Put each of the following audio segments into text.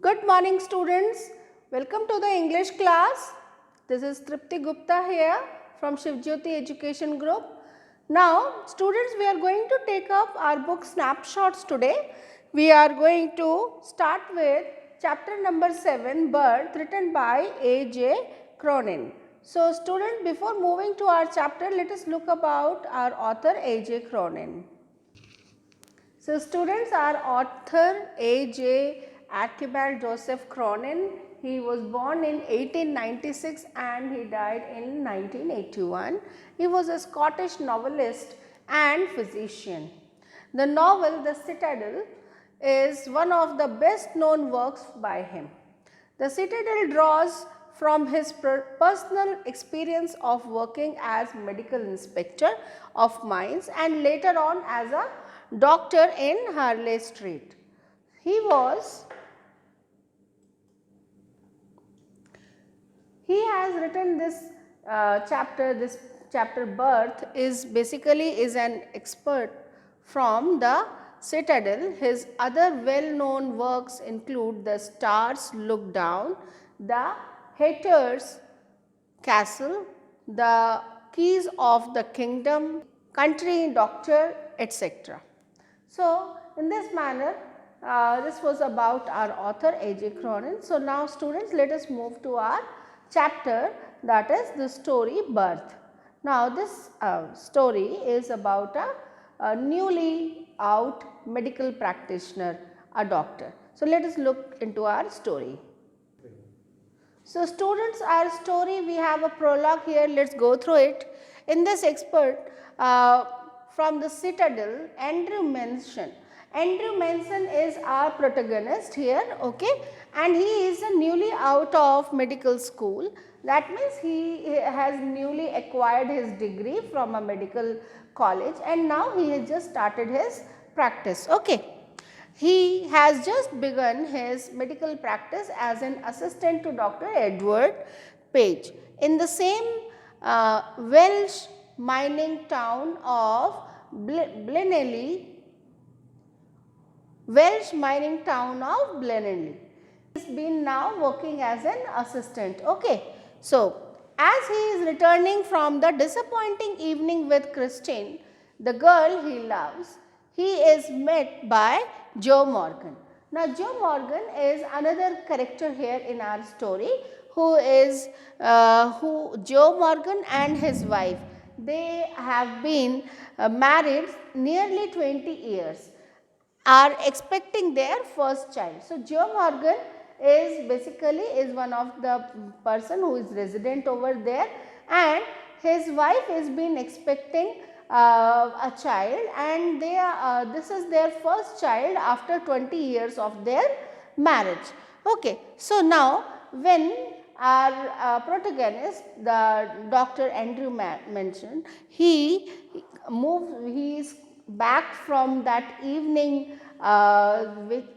Good morning students, welcome to the English class. This is Tripti Gupta here from Shivjyoti Education Group. Now students, we are going to take up our book Snapshots today. We are going to start with chapter number 7, Birth, written by A.J. Cronin. So students, before moving to our chapter, let us look about our author A.J. Cronin. So students, our author A.J. Archibald Joseph Cronin, he was born in 1896 and he died in 1981. He was a Scottish novelist and physician. The novel The Citadel is one of the best known works by him. The Citadel draws from his personal experience of working as medical inspector of mines and later on as a doctor in Harley Street. He has written this chapter Birth is basically an expert from the Citadel. His other well known works include The Stars Look Down, The Hatter's Castle, The Keys of the Kingdom, Country Doctor, etc. So, in this manner, this was about our author A.J. Cronin. So, now students, let us move to our chapter, that is the story Birth. Now, this story is about a newly out medical practitioner, a doctor. So, let us look into our story. So, students, our story, we have a prologue here, let us go through it. In this expert from the Citadel, Andrew Manson is our protagonist here, okay, and he is a newly out of medical school. That means he has newly acquired his degree from a medical college and now he has just started his practice, okay. He has just begun his medical practice as an assistant to Dr. Edward Page in the same Welsh mining town of Blenheim. He has been now working as an assistant. Okay. So, as he is returning from the disappointing evening with Christine, the girl he loves, he is met by Joe Morgan. Now, Joe Morgan is another character here in our story Joe Morgan and his wife. They have been married nearly 20 years, are expecting their first child. So, Joe Morgan is basically one of the person who is resident over there and his wife is been expecting a child and this is their first child after 20 years of their marriage. Okay. So, now when our protagonist, the Dr. Andrew mentioned, he is back from that evening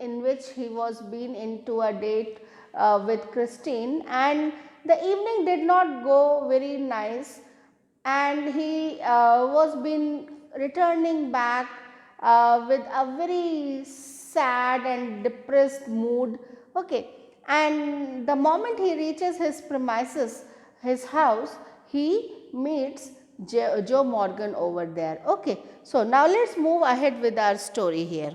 in which he was been into a date with Christine and the evening did not go very nice and he was been returning back with a very sad and depressed mood, okay. And the moment he reaches his premises, his house, he meets Joe Morgan over there, okay. So, now let us move ahead with our story here.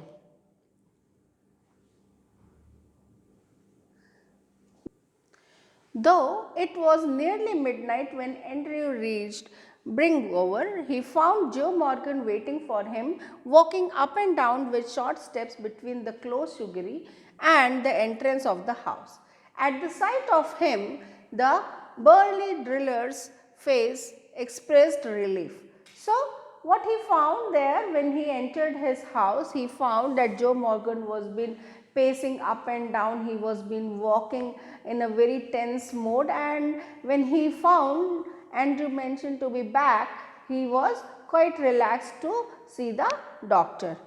Though it was nearly midnight when Andrew reached Bringover, he found Joe Morgan waiting for him, walking up and down with short steps between the closed suggery and the entrance of the house. At the sight of him, the burly driller's face expressed relief. So, what he found there when he entered his house, he found that Joe Morgan was been pacing up and down, he was been walking in a very tense mode and when he found Andrew mentioned to be back, he was quite relaxed to see the doctor.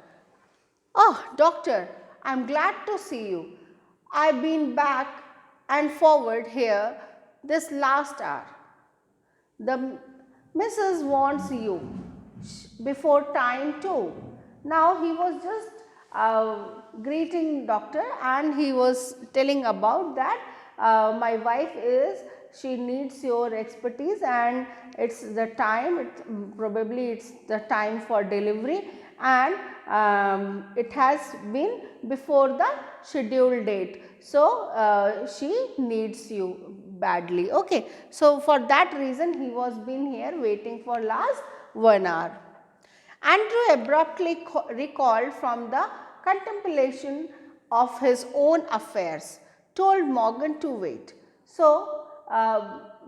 Oh, doctor, I am glad to see you. I have been back and forward here this last hour. The Mrs. wants you before time too. Now he was just greeting doctor, and he was telling about that my wife is, she needs your expertise, and it's the time, probably it's the time for delivery, and it has been before the scheduled date. So, she needs you badly. Okay. So, for that reason he was been here waiting for last 1 hour. Andrew abruptly recalled from the contemplation of his own affairs, told Morgan to wait. So,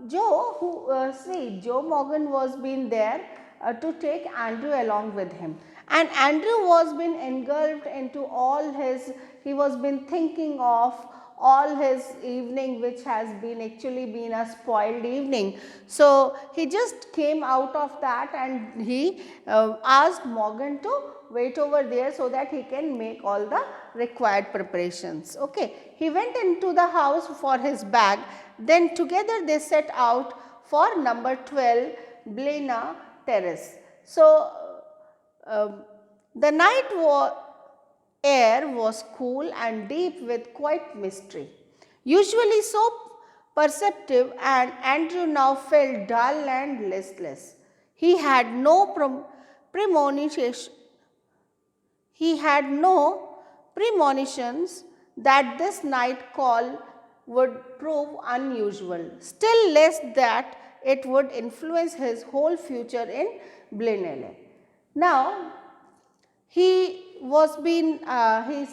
Joe Morgan was been there to take Andrew along with him, and Andrew was been engulfed into all his, he was been thinking of all his evening, which has been actually been a spoiled evening. So, he just came out of that, and he asked Morgan to wait over there so that he can make all the required preparations. Okay. He went into the house for his bag, then together they set out for number 12 Blena Terrace. So, the night air was cool and deep with quiet mystery. Usually so perceptive, and Andrew now felt dull and listless. He had no premonition, he had no premonitions that this night call would prove unusual, still less that it would influence his whole future in Blenheim. Now, he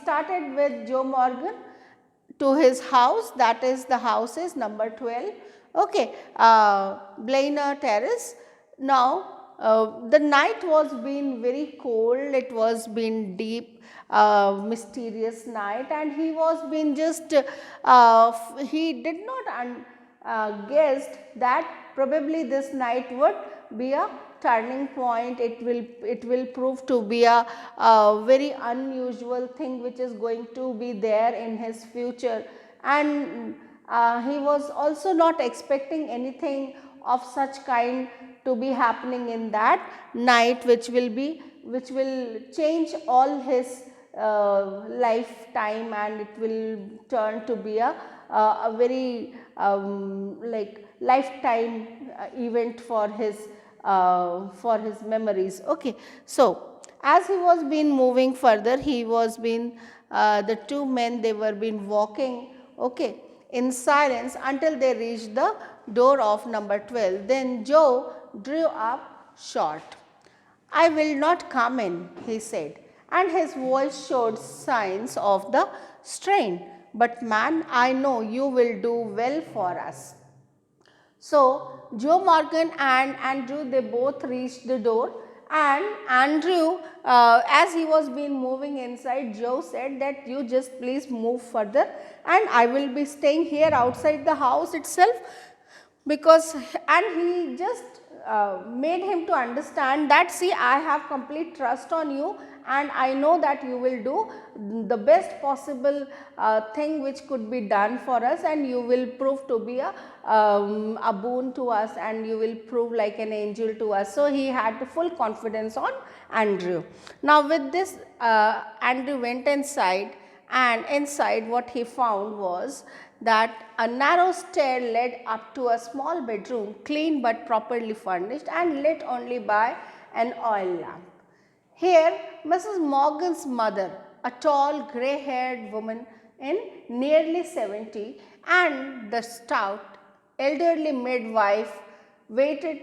started with Joe Morgan to his house, that is the house is number 12, okay, Blainer Terrace. Now, the night was been very cold, it was been deep, mysterious night, and he was been just, he did not guessed that probably this night would be a turning point. It will prove to be a very unusual thing which is going to be there in his future, and he was also not expecting anything of such kind to be happening in that night, which will change all his lifetime, and it will turn to be a very like lifetime event for his memories. Okay. So, as he was been moving further, he was been the two men, they were been walking, okay, in silence until they reached the door of number 12. Then Joe drew up short. I will not come in, he said, and his voice showed signs of the strain. But man, I know you will do well for us. So, Joe Morgan and Andrew, they both reached the door, and Andrew, as he was been moving inside, Joe said that you just please move further, and I will be staying here outside the house itself, because, and he just made him to understand that, see, I have complete trust on you, and I know that you will do the best possible thing which could be done for us, and you will prove to be a boon to us, and you will prove like an angel to us. So, he had full confidence on Andrew. Now, with this Andrew went inside, and inside what he found was that a narrow stair led up to a small bedroom, clean but properly furnished and lit only by an oil lamp. Here, Mrs. Morgan's mother, a tall grey-haired woman in nearly 70, and the stout elderly midwife waited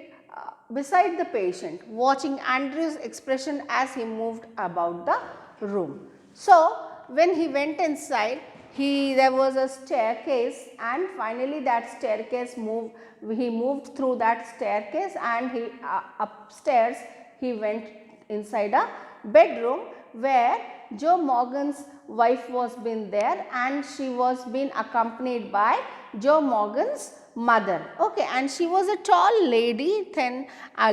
beside the patient, watching Andrew's expression as he moved about the room. So, when he went inside, there was a staircase, and finally that staircase he moved through that staircase, and he upstairs he went inside a bedroom where Joe Morgan's wife was been there, and she was been accompanied by Joe Morgan's mother. Okay, and she was a tall lady, thin,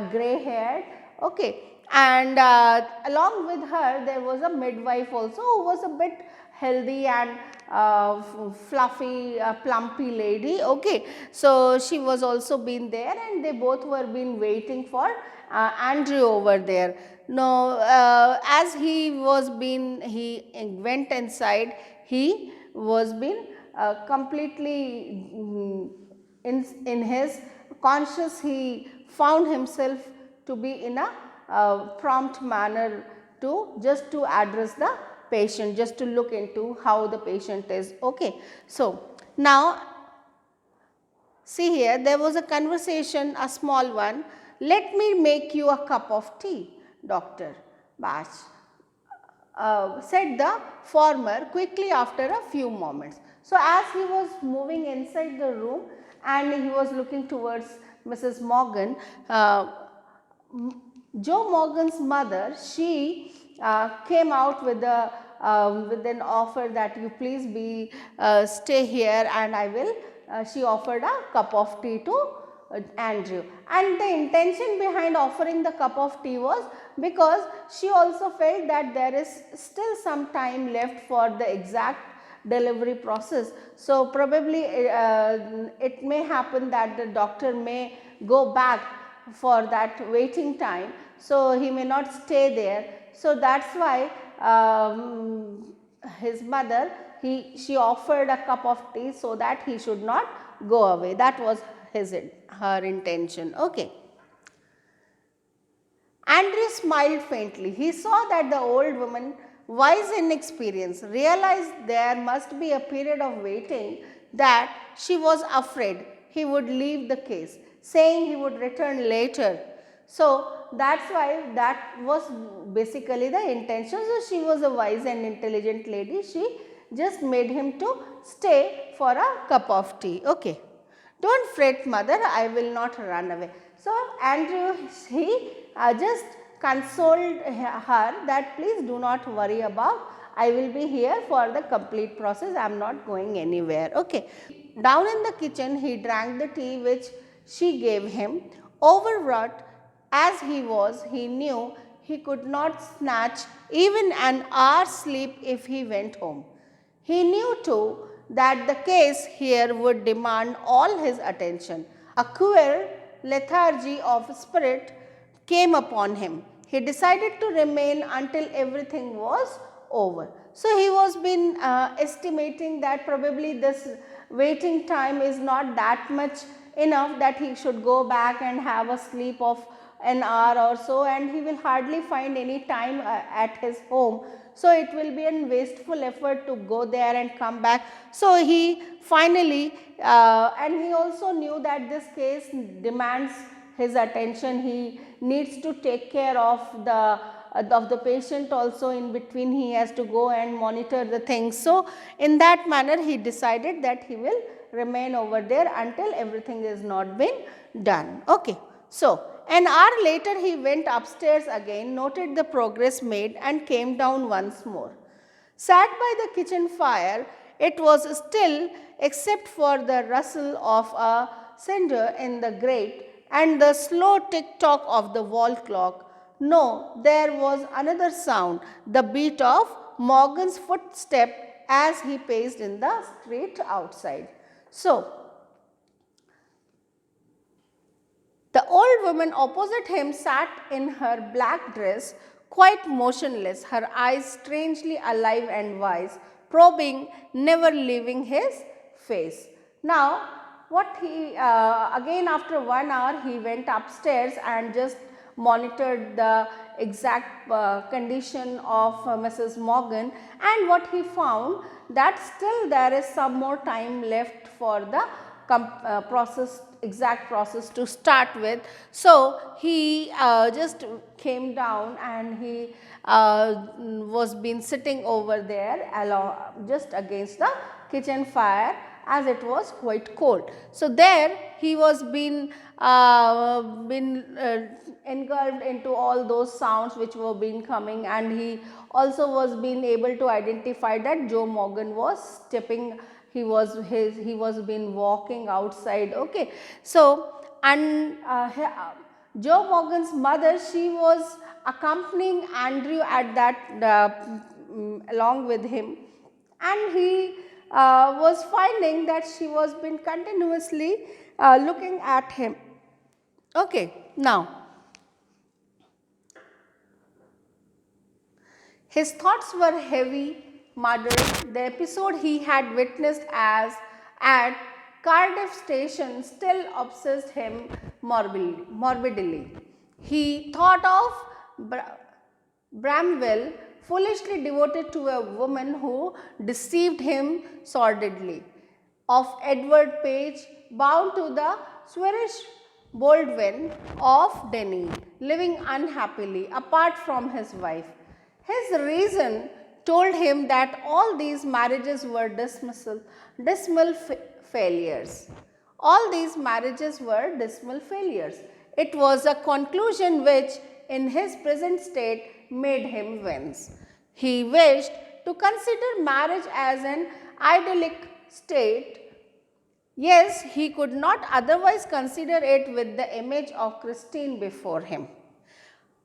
grey haired. Okay, and along with her there was a midwife also, who was a bit healthy and fluffy, plumpy lady. Okay, so she was also been there, and they both were been waiting for Andrew over there. No, as he went inside, he was been completely in his conscious. He found himself to be in a prompt manner to just to address the patient, just to look into how the patient is. Okay, so now see here, there was a conversation, a small one. Let me make you a cup of tea, Dr. Bash, said the former quickly after a few moments. So, as he was moving inside the room and he was looking towards Mrs. Morgan, Joe Morgan's mother, she came out with with an offer that you please be stay here, and I will. She offered a cup of tea to Andrew, and the intention behind offering the cup of tea was because she also felt that there is still some time left for the exact delivery process. So, probably it may happen that the doctor may go back for that waiting time. So, he may not stay there. So, that is why his mother, she offered a cup of tea so that he should not go away. That was her intention. Okay. Andrew smiled faintly. He saw that the old woman, wise in experience, realized there must be a period of waiting, that she was afraid he would leave the case, saying he would return later. So, that is why that was basically the intention. So, she was a wise and intelligent lady. She just made him to stay for a cup of tea. Okay. Don't fret, mother, I will not run away. So, Andrew, he just consoled her that please do not worry about, I will be here for the complete process, I am not going anywhere. Okay. Down in the kitchen, he drank the tea which she gave him. Overwrought as he was, he knew he could not snatch even an hour's sleep if he went home. He knew too that the case here would demand all his attention. A queer lethargy of spirit came upon him. He decided to remain until everything was over. So, he was been estimating that probably this waiting time is not that much enough that he should go back and have a sleep of an hour or so, and he will hardly find any time at his home. So, it will be a wasteful effort to go there and come back. So, he finally and he also knew that this case demands his attention. He needs to take care of the patient also. In between he has to go and monitor the things. So, in that manner he decided that he will remain over there until everything is not been done. Okay. So, an hour later he went upstairs again, noted the progress made and came down once more. Sat by the kitchen fire, it was still except for the rustle of a cinder in the grate and the slow tick-tock of the wall clock. No, there was another sound, the beat of Morgan's footstep as he paced in the street outside. So, the old woman opposite him sat in her black dress, quite motionless, her eyes strangely alive and wise, probing, never leaving his face. Now, what he again after 1 hour he went upstairs and just monitored the exact condition of Mrs. Morgan, and what he found that still there is some more time left for the exact process to start with. So, he just came down and he was been sitting over there along just against the kitchen fire, as it was quite cold. So, there he was been engulfed into all those sounds which were been coming, and he also was being able to identify that Joe Morgan was stepping, he was been walking outside. Okay. So, and Joe Morgan's mother, she was accompanying Andrew at that along with him, and he was finding that she was been continuously looking at him. Okay, now his thoughts were heavy, muddled. The episode he had witnessed as at Cardiff station still obsessed him morbidly. He thought of Bramwell, foolishly devoted to a woman who deceived him sordidly, of Edward Page, bound to the Swedish Baldwin of Denny, living unhappily apart from his wife. His reason told him that all these marriages were dismal failures. All these marriages were dismal failures. It was a conclusion which, in his present state, made him wince. He wished to consider marriage as an idyllic state. Yes, he could not otherwise consider it with the image of Christine before him.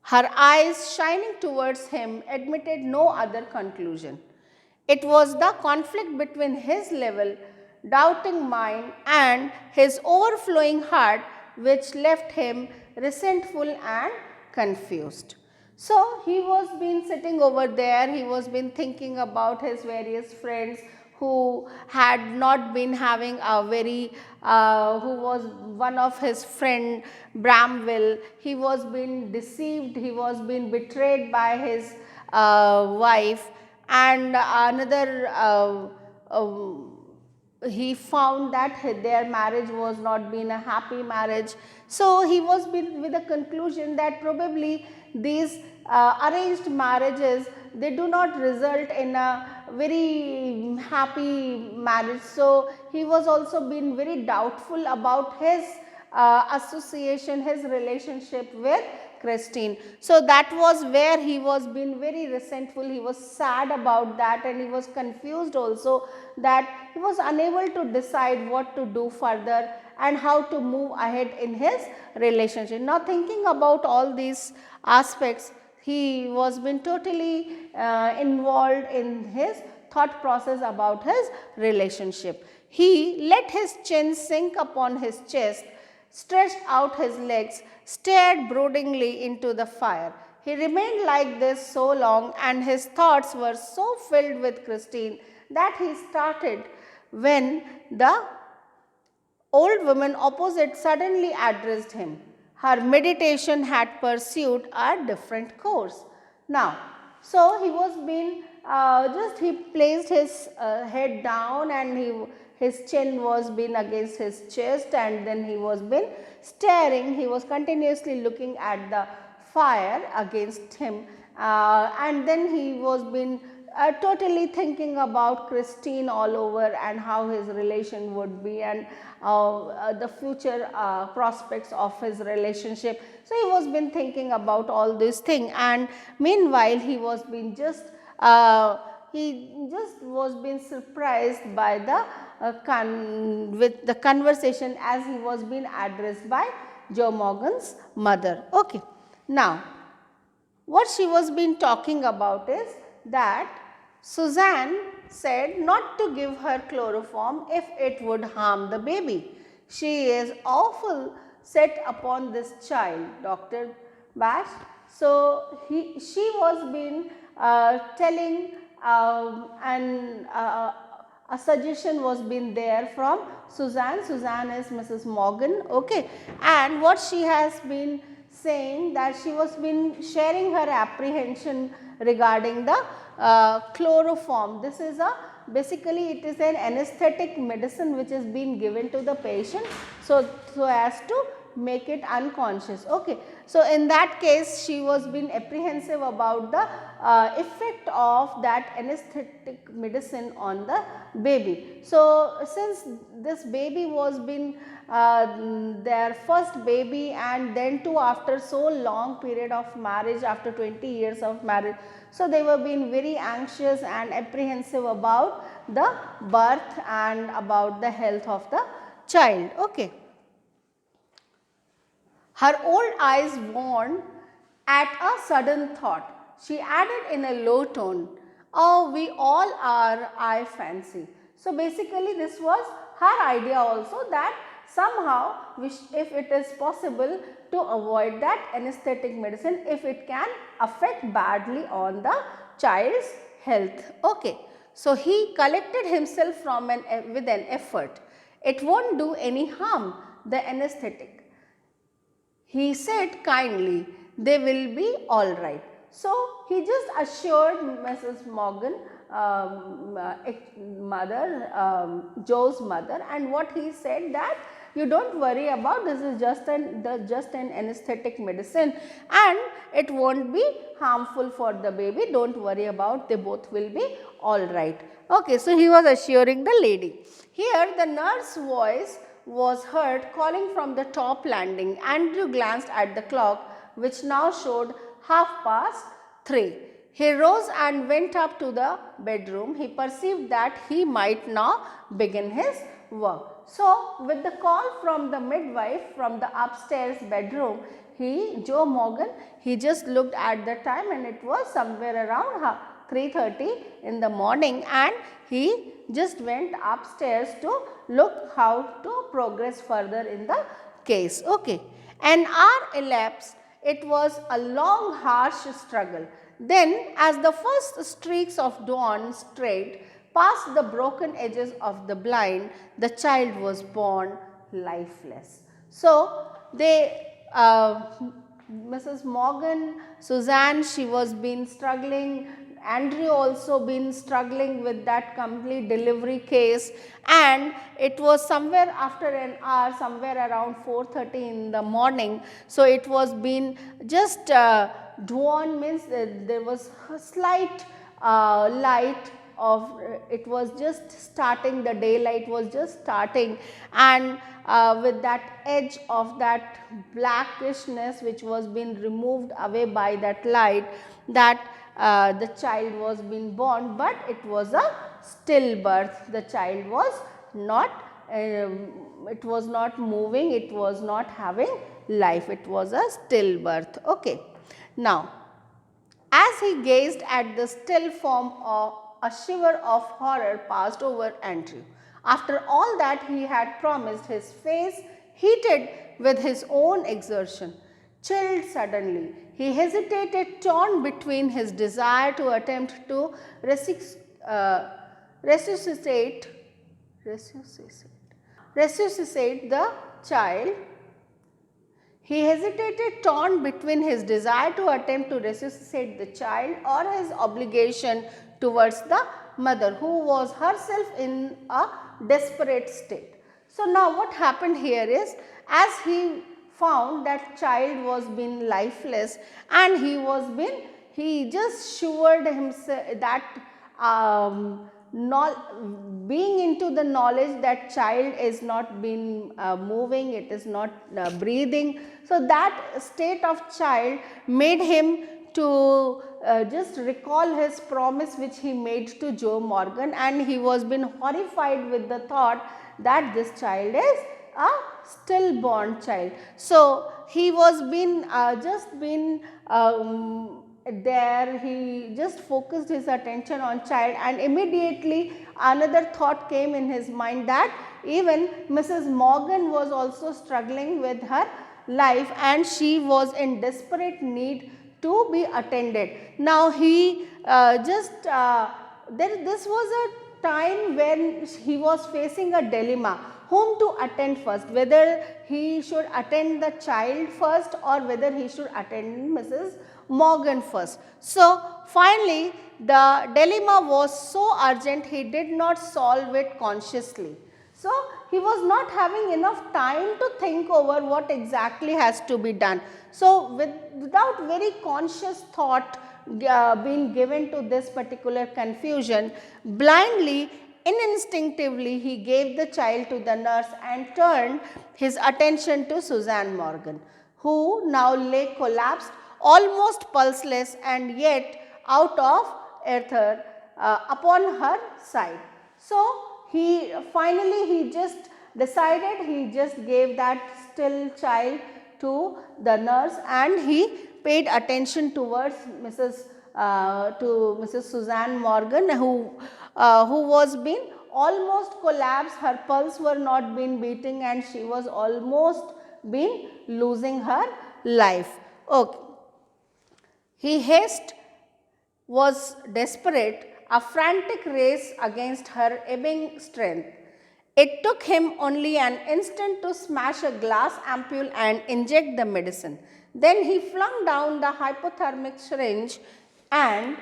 Her eyes, shining towards him, admitted no other conclusion. It was the conflict between his level, doubting mind and his overflowing heart which left him resentful and confused. So, he was been sitting over there, he was been thinking about his various friends who had not been having a very, who was one of his friend Bramwell. He was being deceived, he was being betrayed by his wife, and another he found that their marriage was not been a happy marriage. So, he was with the conclusion that probably these arranged marriages, they do not result in a very happy marriage. So, he was also been very doubtful about his association, his relationship with Christine. So, that was where he was been very resentful, he was sad about that, and he was confused also, that he was unable to decide what to do further and how to move ahead in his relationship. Now, thinking about all these aspects, he was been totally involved in his thought process about his relationship. He let his chin sink upon his chest, stretched out his legs, stared broodingly into the fire. He remained like this so long, and his thoughts were so filled with Christine that he started when the old woman opposite suddenly addressed him. Her meditation had pursued a different course. Now, so he was being he placed his head down, and his chin was been against his chest, and then he was been staring, he was continuously looking at the fire against him, and then he was been totally thinking about Christine all over, and how his relation would be, and the future prospects of his relationship. So, he was been thinking about all these things, and meanwhile he was been just was been surprised by the with the conversation as he was being addressed by Joe Morgan's mother. Okay. Now, what she was been talking about is that Suzanne said not to give her chloroform if it would harm the baby. She is awful set upon this child, Dr. Bash. So, she was been telling and a suggestion was been there from Suzanne. Suzanne is Mrs. Morgan, okay, and what she has been saying, that she was been sharing her apprehension regarding the chloroform. This is a basically it is an anesthetic medicine which is being given to the patient, so as to make it unconscious. Okay. So, in that case she was been apprehensive about the effect of that anesthetic medicine on the baby. So, since this baby was been their first baby, and then too after so long period of marriage, after 20 years of marriage, so they were being very anxious and apprehensive about the birth and about the health of the child. Okay. Her old eyes warmed at a sudden thought. She added in a low tone, "Oh, we all are, I fancy." So, basically this was her idea also, that somehow if it is possible to avoid that anesthetic medicine if it can affect badly on the child's health. Okay. So, he collected himself from with an effort. It won't do any harm, the anesthetic. He said kindly, they will be all right. So, he just assured Mrs. Morgan, mother, Joe's mother, and what he said that you don't worry about, this is just an anesthetic medicine and it won't be harmful for the baby, don't worry about, they both will be all right. Okay, so he was assuring the lady. Here the nurse voice was heard calling from the top landing. Andrew glanced at the clock, which now showed 3:30. He rose and went up to the bedroom. He perceived that he might now begin his work. So, with the call from the midwife from the upstairs bedroom, Joe Morgan, he just looked at the time and it was somewhere around 3:30 in the morning, and he just went upstairs to look how to progress further in the case. Okay. An hour elapsed. It was a long harsh struggle. Then as the first streaks of dawn strayed past the broken edges of the blind, the child was born lifeless. So, Mrs. Morgan, Suzanne, she was been struggling, Andrew also been struggling with that complete delivery case, and it was somewhere after an hour, somewhere around 4:30 in the morning. So, it was been just dawn, means there was a slight light of it was just starting, the daylight was just starting, and with that edge of that blackishness which was being removed away by that light, that the child was being born, but it was a stillbirth. The child was not it was not moving, it was not having life, it was a stillbirth. Okay. Now, as he gazed at the still form, a shiver of horror passed over Andrew. After all that he had promised, his face heated with his own exertion. Chilled suddenly, he hesitated, torn between his desire to attempt to resuscitate the child. He hesitated, torn between his desire to attempt to resuscitate the child or his obligation towards the mother, who was herself in a desperate state. So, now what happened here is, as he found that child was been lifeless and he just shivered himself, that being into the knowledge that child is not been moving, it is not breathing. So, that state of child made him to just recall his promise which he made to Joe Morgan, and he was been horrified with the thought that this child is a stillborn child. So, he was been there, he just focused his attention on child, and immediately another thought came in his mind that even Mrs. Morgan was also struggling with her life and she was in desperate need to be attended. Now, he this was a time when he was facing a dilemma, whom to attend first, whether he should attend the child first or whether he should attend Mrs. Morgan first. So, finally, the dilemma was so urgent, he did not solve it consciously. So, he was not having enough time to think over what exactly has to be done. So, without very conscious thought being given to this particular confusion, blindly, instinctively, he gave the child to the nurse and turned his attention to Suzanne Morgan, who now lay collapsed, almost pulseless and yet out of ether upon her side. So, he just decided, he just gave that still child to the nurse and he paid attention towards Mrs. Suzanne Morgan, who was been almost collapsed, her pulse were not been beating and she was almost been losing her life. Okay. He haste was desperate, a frantic race against her ebbing strength. It took him only an instant to smash a glass ampule and inject the medicine. Then he flung down the hypothermic syringe and